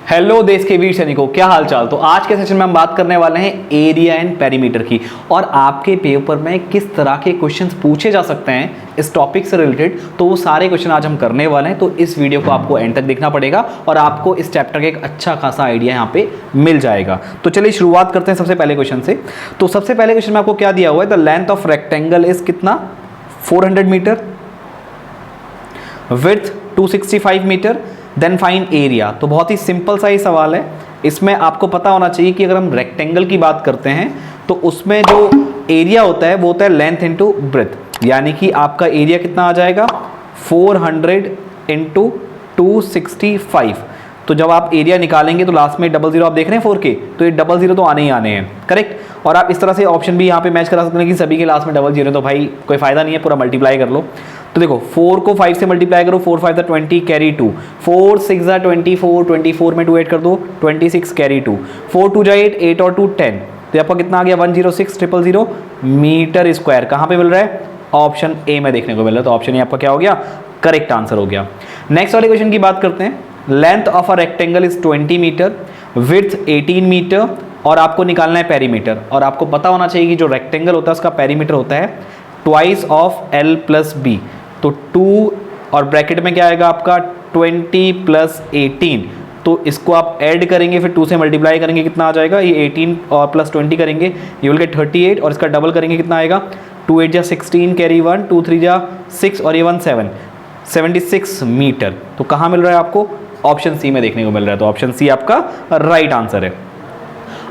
Hello देश के वीर सैनिकों, क्या हाल चाल। तो आज के सेशन में हम बात करने वाले हैं एरिया एंड पेरीमीटर की, और आपके पेपर में किस तरह के क्वेश्चंस पूछे जा सकते हैं इस टॉपिक से रिलेटेड। तो वो सारे क्वेश्चन आज हम करने वाले हैं, तो इस वीडियो को आपको एंड तक देखना पड़ेगा और आपको इस चैप्टर का एक अच्छा खासा आइडिया यहाँ पे मिल जाएगा। तो चलिए शुरुआत करते हैं सबसे पहले क्वेश्चन से। तो सबसे पहले क्वेश्चन में आपको क्या दिया हुआ है, the length of rectangle is कितना 400 metre, width 265 metre, then find area. तो बहुत ही सिंपल सा ही सवाल है। इसमें आपको पता होना चाहिए कि अगर हम रेक्टेंगल की बात करते हैं तो उसमें जो एरिया होता है वो होता है लेंथ इंटू ब्रेथ, यानी कि आपका एरिया कितना आ जाएगा 400 इंटू 265। तो जब आप एरिया निकालेंगे तो लास्ट में 00 आप देख रहे हैं 4 के, तो ये 00 तो आने ही आने हैं, करेक्ट। और आप इस तरह से ऑप्शन भी यहाँ पे मैच करा सकते हैं कि सभी के लास्ट में 00, तो भाई कोई फायदा नहीं है, पूरा मल्टीप्लाई कर लो। तो देखो 4 को 5 से मल्टीप्लाई करो, 4 5 20 कैरी 2, 4 6 24, 24 में 2 ऐड कर दो 26 कैरी 2, 4 2 8, 8 और 2 10। तो आपका कितना आ गया 106,000 मीटर स्क्वायर। कहाँ पे मिल रहा है, ऑप्शन ए में देखने को मिल रहा है। तो ऑप्शन ए आपका क्या हो गया, करेक्ट आंसर हो गया। नेक्स्ट वाले क्वेश्चन की बात करते हैं। Length of a rectangle is 20 metre, width 18 metre, और आपको निकालना है पेरीमीटर। और आपको पता होना चाहिए कि जो रेक्टेंगल होता है उसका पेरीमीटर होता है twice of l plus b. तो 2 और ब्रैकेट में क्या आएगा आपका 20 प्लस 18। तो इसको आप ऐड करेंगे, फिर 2 से मल्टीप्लाई करेंगे, कितना आ जाएगा, ये 18 और प्लस 20 करेंगे, ये विल गेट 38, और इसका डबल करेंगे कितना आएगा 2 8 जा 16 कैरी 1, 2 3 जा 6 और ये 1 7, 76 मीटर। तो कहाँ मिल रहा है आपको, ऑप्शन सी में देखने को मिल रहा है। तो ऑप्शन सी आपका राइट आंसर है।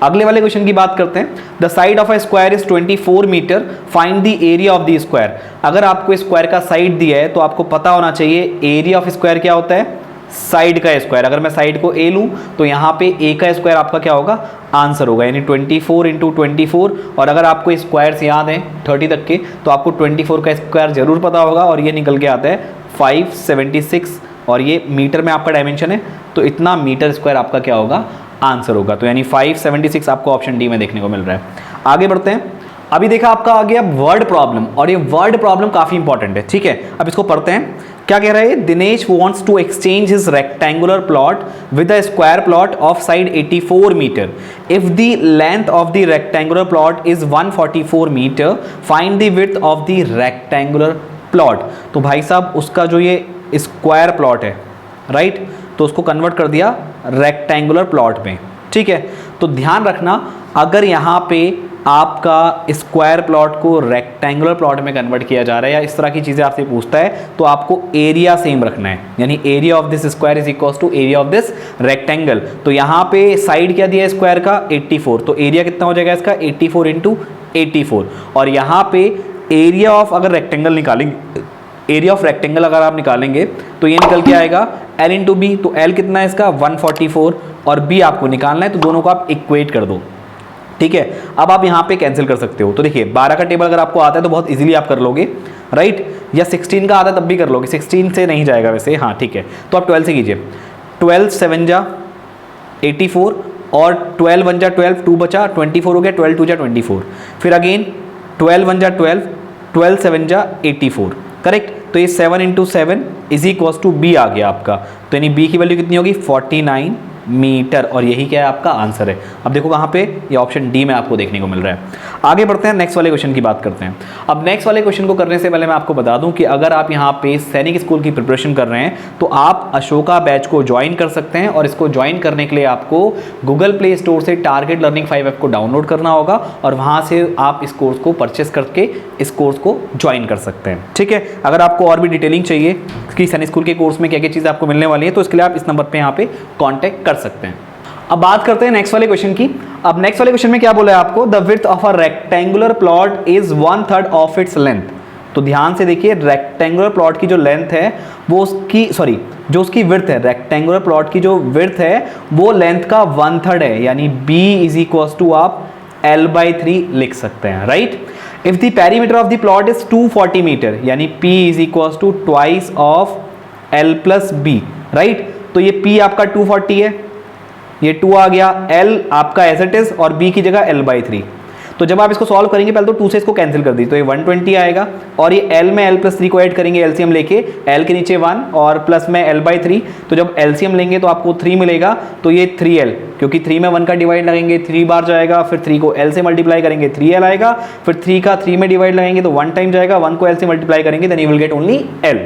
अगले वाले क्वेश्चन की बात करते हैं। The side of a square is 24 metre, find the area of the square. अगर आपको स्क्वायर का साइड दिया है तो आपको पता होना चाहिए एरिया ऑफ स्क्वायर क्या होता है, साइड का स्क्वायर। अगर मैं साइड को ए लूं तो यहाँ पे ए का स्क्वायर आपका क्या होगा, आंसर होगा, यानी 24 इंटू 24। और अगर आपको स्क्वायर्स याद हैं 30 तक के तो आपको 24 का स्क्वायर जरूर पता होगा, और ये निकल के आता है 576, और ये मीटर में आपका डायमेंशन है, तो इतना मीटर स्क्वायर आपका क्या होगा, आंसर होगा। तो यानी 576 आपको ऑप्शन डी में देखने को मिल रहा है। आगे बढ़ते हैं। अभी देखा आपका आ गया वर्ड प्रॉब्लम, और ये वर्ड प्रॉब्लम काफी इंपॉर्टेंट है, ठीक है। अब इसको पढ़ते हैं। क्या कह रहा है, Dinesh wants to exchange his rectangular plot with a square plot of side 84 metre. If the length of the rectangular plot is 144 metre, find the width of the rectangular plot. तो भाई साहब उसका जो ये स्क्वायर प्लॉट है, right, तो उसको convert कर दिया रेक्टेंगुलर प्लॉट में, ठीक है। तो ध्यान रखना, अगर यहाँ पे आपका स्क्वायर प्लॉट को रेक्टेंगुलर प्लॉट में कन्वर्ट किया जा रहा है या इस तरह की चीज़ें आपसे पूछता है तो आपको एरिया सेम रखना है, यानी area of this square is equal to area of this rectangle. तो यहाँ पे साइड क्या दिया है स्क्वायर का 84, तो एरिया कितना हो जाएगा इसका 84 इंटू 84। और यहाँ पे एरिया ऑफ अगर रेक्टेंगल निकालेंगे, एरिया ऑफ रेक्टेंगल अगर आप निकालेंगे तो ये निकल के आएगा L इंटू बी। तो L कितना है इसका 144, और B आपको निकालना है, तो दोनों को आप इक्वेट कर दो, ठीक है। अब आप यहाँ पे कैंसिल कर सकते हो। तो देखिए 12 का टेबल अगर आपको आता है तो बहुत इजीली आप कर लोगे, राइट, या 16 का आता है तब भी कर लोगे, 16 से नहीं जाएगा वैसे, हाँ ठीक है। तो आप 12 से कीजिए, 12 7 जा 84, और 12 1 जा 12, 2 बचा 24 हो गया, 12 2 जा 24, फिर अगेन 12 1 जा 12, 12 7 जा 84, करेक्ट। तो ये 7 into 7 is equal to B आ गया आपका। तो यानी बी की वैल्यू कितनी होगी 49 मीटर, और यही क्या है आपका आंसर है। अब देखो कहाँ पे, ये ऑप्शन डी में आपको देखने को मिल रहा है। आगे बढ़ते हैं, नेक्स्ट वाले क्वेश्चन की बात करते हैं। अब नेक्स्ट वाले क्वेश्चन को करने से पहले मैं आपको बता दूं कि अगर आप यहाँ पे सैनिक स्कूल की प्रिपरेशन कर रहे हैं तो आप अशोका बैच को ज्वाइन कर सकते हैं, और इसको ज्वाइन करने के लिए आपको गूगल प्ले स्टोर से टारगेट लर्निंग 5 ऐप को डाउनलोड करना होगा, और वहाँ से आप इस कोर्स को परचेस करके इस कोर्स को ज्वाइन कर सकते हैं, ठीक है। अगर आपको और भी डिटेलिंग चाहिए कि सैनिक स्कूल के कोर्स में क्या क्या चीज़ें आपको मिलने वाली है तो इसके लिए आप इस नंबर पर यहाँ पे कॉन्टैक्ट कर सकते हैं। अब बात करते हैं नेक्स्ट वाले क्वेश्चन की। अब नेक्स्ट वाले क्वेश्चन में क्या बोला है आपको, the width of a rectangular plot is 1/3 of its length. तो ध्यान से देखिए, रेक्टेंगुलर प्लॉट की जो लेंथ है वो उसकी जो उसकी विड्थ है, रेक्टेंगुलर प्लॉट की जो विड्थ है वो लेंथ का 1/3 है, यानी b इज इक्वल टू आप L/3 लिख सकते हैं, right. If the perimeter of the plot is 240 metre, यानी p is equal to twice of L plus b, right. तो ये p आपका 240 है, ये 2 आ गया, L आपका एज इट इज और B की जगह L/3। तो जब आप इसको सॉल्व करेंगे पहले तो 2 से इसको कैंसिल कर दीजिए, तो ये 120 आएगा और ये L में L+3 को ऐड करेंगे एलसीएम लेके, L के नीचे 1 और प्लस में L/3, तो जब एलसीएम लेंगे तो आपको 3 मिलेगा, तो ये 3L, क्योंकि 3 में 1 का डिवाइड लगेंगे 3 बार जाएगा, फिर 3 को L से मल्टीप्लाई करेंगे 3L आएगा, फिर 3 का 3 में डिवाइड लगाएंगे तो 1 टाइम जाएगा, 1 को L से मल्टीप्लाई करेंगे then you will get only L।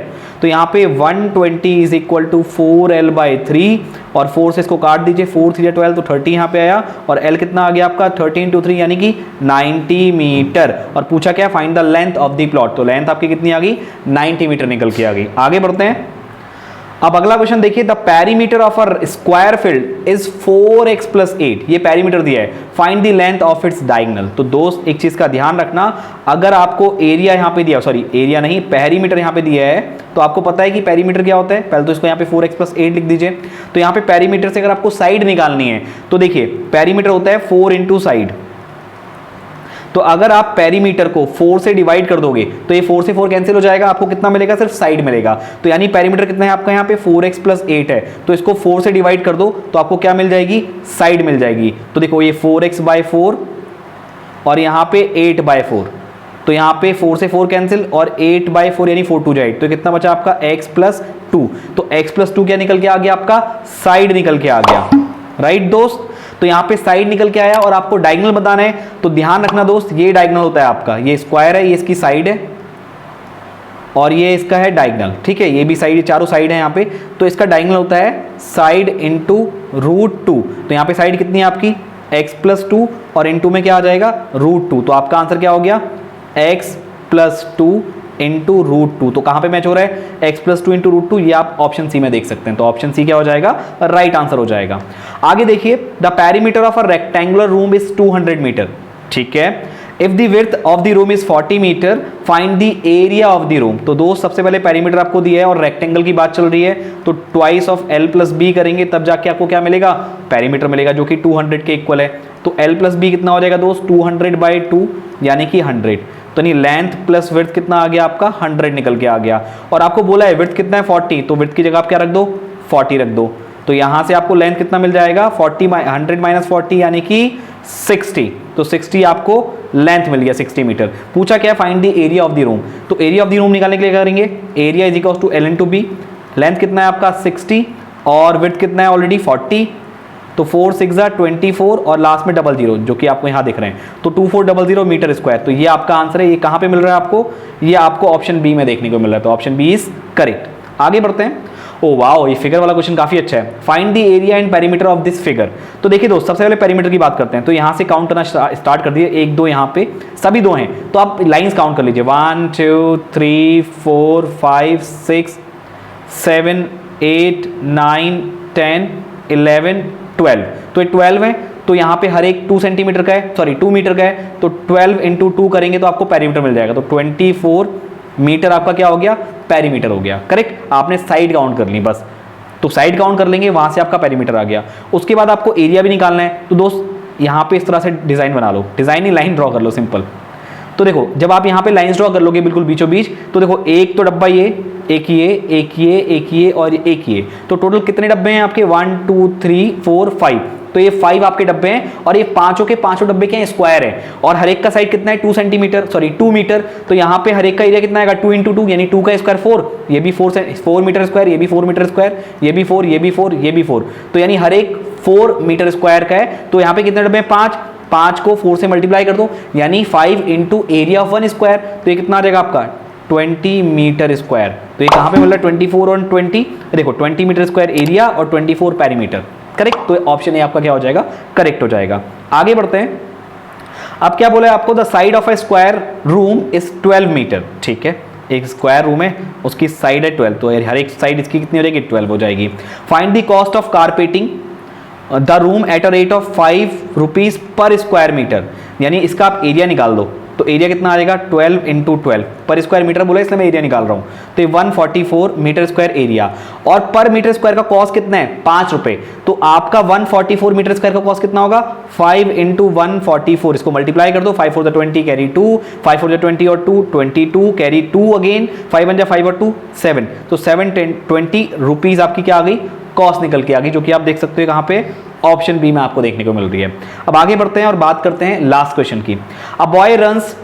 तो यहाँ पे 120 इज इक्वल टू 4L/3 और 4 से इसको काट दीजिए, 4 3 12 तो 30 यहाँ पे आया और L कितना आ गया आपका 13 × 3 यानी कि 90 मीटर। और पूछा क्या, find the length of the plot, तो लेंथ आपकी कितनी आ गई 90 मीटर निकल के आ गई। आगे बढ़ते हैं। अब अगला क्वेश्चन देखिए, the perimeter of a square field is 4x+8, ये पेरीमीटर दिया है, find the length of its diagonal. तो दोस्त एक चीज का ध्यान रखना, अगर आपको एरिया यहाँ पे दिया, सॉरी एरिया नहीं पेरीमीटर यहाँ पे दिया है, तो आपको पता है कि पेरीमीटर क्या होता है, पहले तो इसको यहाँ पे 4x+8 लिख दीजिए। तो यहाँ पे पेरीमीटर से अगर आपको साइड निकालनी है तो देखिए पेरीमीटर होता है 4 × साइड, तो अगर आप पेरीमीटर को 4 से डिवाइड कर दोगे तो ये 4 से 4 कैंसिल हो जाएगा, आपको कितना मिलेगा, सिर्फ साइड मिलेगा। तो यानी पेरीमीटर कितना है आपका यहाँ पे 4x+8 है, तो इसको 4 से डिवाइड कर दो तो आपको क्या मिल जाएगी, साइड मिल जाएगी। तो देखो ये 4x/4 और यहाँ पे 8/4, तो यहाँ पे 4 से 4 कैंसिल और 8/4 यानी 4 2 8, तो कितना बचा आपका x+2, तो x+2 क्या निकल के आ गया आपका, साइड निकल के आ गया, राइट दोस्त। तो यहाँ पे साइड निकल के आया और आपको डायगोनल बताना है, तो ध्यान रखना दोस्त ये डायगोनल होता है आपका, ये स्क्वायर है, ये इसकी साइड है और ये इसका है डायगोनल, ठीक है, ये भी साइड, चारों साइड है यहाँ पे, तो इसका डायगोनल होता है साइड इंटू √2। तो यहाँ पे साइड कितनी है आपकी x+2 और इंटू में क्या आ जाएगा √2, तो आपका आंसर क्या हो गया x+2 इंटू √2। तो कहां पे मैच हो रहा है, x+2 इंटू √2, ये आप ऑप्शन सी में देख सकते हैं, तो ऑप्शन सी क्या हो जाएगा, राइट आंसर हो जाएगा। आगे देखिए, the perimeter of a rectangular room is 200 metre, ठीक है, if the width of the room is 40 metre find the area of the room. तो दोस्त सबसे पहले पेरीमीटर आपको दिया है और रेक्टेंगल की बात चल रही है, तो ट्वाइस ऑफ L+B करेंगे तब जाके आपको क्या मिलेगा, पेरीमीटर मिलेगा, जो कि 200 के इक्वल है। तो L+B कितना हो जाएगा दोस्त, 200/2 यानी कि 100, तो नहीं लेंथ प्लस विड्थ कितना आ गया आपका 100 निकल के आ गया। और आपको बोला है विड्थ कितना है 40, तो विड्थ की जगह आप क्या रख दो 40 रख दो, तो यहां से आपको लेंथ कितना मिल जाएगा 100 - 40 यानी कि 60, तो 60 आपको लेंथ मिल गया 60 मीटर। पूछा क्या, find the area of the room, तो एरिया ऑफ द रूम निकालने के लिए करेंगे area is equal to L × B, length कितना है आपका 60 और विड्थ कितना है ऑलरेडी 40, तो 4 6 24 और लास्ट में 00 जो कि आपको यहाँ दिख रहे हैं, तो 2400 मीटर स्क्वायर। तो ये आपका आंसर है, ये कहाँ पे मिल रहा है आपको, ये आपको ऑप्शन बी में देखने को मिल रहा है, तो ऑप्शन बी इज करेक्ट। आगे बढ़ते हैं। ओ वाओ, ये फिगर वाला क्वेश्चन काफी अच्छा है, find the area and perimeter of this figure. तो देखिए दोस्त सबसे पहले पेरीमीटर की बात करते हैं, तो यहाँ से काउंट करना स्टार्ट कर दिए, 1 2 यहाँ पे सभी 2 हैं, तो आप लाइन्स काउंट कर लीजिए 1 2 3 4 5 6 7 8 9 10 11 12, तो ये 12 है, तो यहाँ पे हर एक 2 सेंटीमीटर का है, सॉरी 2 मीटर का है, तो 12 × 2 करेंगे तो आपको पेरीमीटर मिल जाएगा, तो 24 मीटर आपका क्या हो गया, पेरीमीटर हो गया, करेक्ट। आपने साइड काउंट कर ली बस, तो साइड काउंट कर लेंगे, वहां से आपका पेरीमीटर आ गया। उसके बाद आपको एरिया भी निकालना है, तो दोस्त यहाँ पे इस तरह से डिजाइन बना लो, डिजाइन ही लाइन ड्रॉ कर लो सिंपल। तो देखो जब आप यहाँ पे लाइंस ड्रॉ कर लोगे बिल्कुल बीचों बीच, तो देखो एक तो डब्बा ये, एक ये, एक ये, एक ये और एक ये, तो टोटल कितने डब्बे हैं आपके 1 2 3 4 5, तो ये 5 आपके डब्बे हैं और ये पांचों के पांचों डब्बे के स्क्वायर है और हर एक का साइड कितना है 2 सेंटीमीटर, सॉरी 2 मीटर, तो यहाँ पे हर एक का एरिया कितना आएगा 2 × 2 यानी 2 का स्क्वायर 4, ये भी 4 मीटर स्क्वायर, ये भी 4 मीटर स्क्वायर, ये भी 4, ये भी 4, ये भी 4, तो यानी हर एक 4 मीटर स्क्वायर का है। तो यहाँ पे कितने डब्बे हैं 5 को 4 से मल्टीप्लाई कर दो यानी 5 × एरिया ऑफ 1 स्क्वायर, तो ये कितना आ जाएगा आपका 20 मीटर स्क्वायर। तो ये कहाँ पे मिल रहा है 24 और 20, देखो 20 मीटर स्क्वायर एरिया और 24 पेरीमीटर, करेक्ट। तो ऑप्शन ए आपका क्या हो जाएगा, करेक्ट हो जाएगा। आगे बढ़ते हैं। अब क्या बोला है आपको, the side of a square room is 12 metre, ठीक है, एक स्क्वायर रूम है उसकी साइड है 12, तो हर एक साइड इसकी कितनी हो जाएगी 12 हो जाएगी। Find the cost of carpeting the room at a rate of 5 rupees per square metre, यानी इसका आप एरिया निकाल दो, तो एरिया कितना आ जाएगा 12 × 12 पर स्क्वायर मीटर बोला इसलिए मैं एरिया निकाल रहा हूं, तो 144 मीटर स्क्वायर एरिया और पर मीटर स्क्वायर का कॉस्ट कितना है 5 रुपए, तो आपका 144 मीटर स्क्वायर का कॉस्ट कितना होगा 5 × 144, इसको मल्टीप्लाई कर दो, 5 4 20 कैरी 2, 5 4 20 और 2 22 कैरी 2 अगेन, 5 1 5 और 2 7, तो 7 20 रुपीज आपकी क्या आ गई कॉस्ट निकल के आ गई, जो कि आप देख सकते हो कहां पे ऑप्शन बी में आपको देखने को मिल रही है। अब आगे बढ़ते हैं और बात करते हैं लास्ट क्वेश्चन की। A boy runs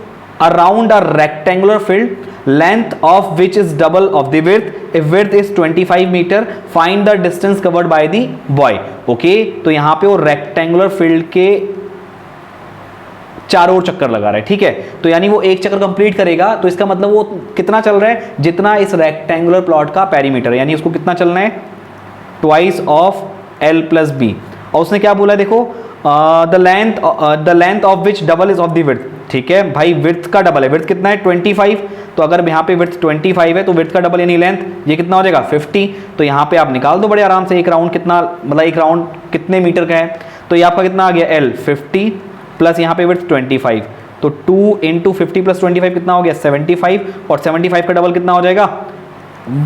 around a rectangular field, length of which is double of the width, if width is 25 metre, find the distance covered by the boy. Okay, तो यहां पे वो रेक्टेंगुलर फील्ड के चारों ओर चक्कर लगा रहा है, ठीक है। तो यानी वो एक चक्कर कंप्लीट करेगा, तो इसका मतलब वो कितना चल रहा है, जितना इस रेक्टेंगुलर प्लॉट का पेरीमीटर, यानी उसको कितना चलना है, twice of L plus B. और उसने क्या बोला है, देखो the length of which double is of the width, ठीक है भाई, विड्थ का डबल है, विड्थ कितना है 25, तो अगर यहाँ पे विड्थ 25 है तो विड्थ का डबल यानी लेंथ ये कितना हो जाएगा 50। तो यहाँ पे आप निकाल दो बड़े आराम से, एक राउंड कितना, मतलब एक राउंड कितने मीटर का है, तो ये आपका कितना आ गया L 50 प्लस यहाँ पे विड्थ 25, तो 2 इंटू 50 प्लस 25 कितना हो गया 75, और 75 का डबल कितना हो जाएगा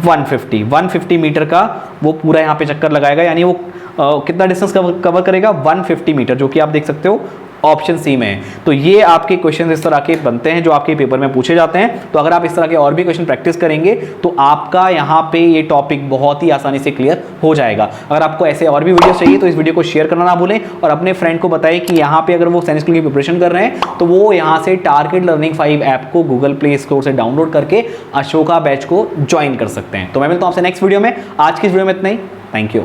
150 मीटर का वो पूरा यहाँ पे चक्कर लगाएगा, यानी वो कितना डिस्टेंस कवर करेगा 150 मीटर, जो कि आप देख सकते हो ऑप्शन सी में है। तो ये आपके क्वेश्चन इस तरह के बनते हैं जो आपके पेपर में पूछे जाते हैं। तो अगर आप इस तरह के और भी क्वेश्चन प्रैक्टिस करेंगे तो आपका यहाँ पे ये टॉपिक बहुत ही आसानी से क्लियर हो जाएगा। अगर आपको ऐसे और भी वीडियो चाहिए तो इस वीडियो को शेयर करना ना भूलें, और अपने फ्रेंड को बताएं कि यहाँ पे अगर वो सैनिक स्कूल की प्रिपरेशन कर रहे हैं तो वो यहाँ से टारगेट लर्निंग 5 ऐप को गूगल प्ले स्टोर से डाउनलोड करके अशोका बैच को ज्वाइन कर सकते हैं। तो मैं मिलता हूँ आपसे नेक्स्ट वीडियो में। आज की इस वीडियो में इतना ही, थैंक यू।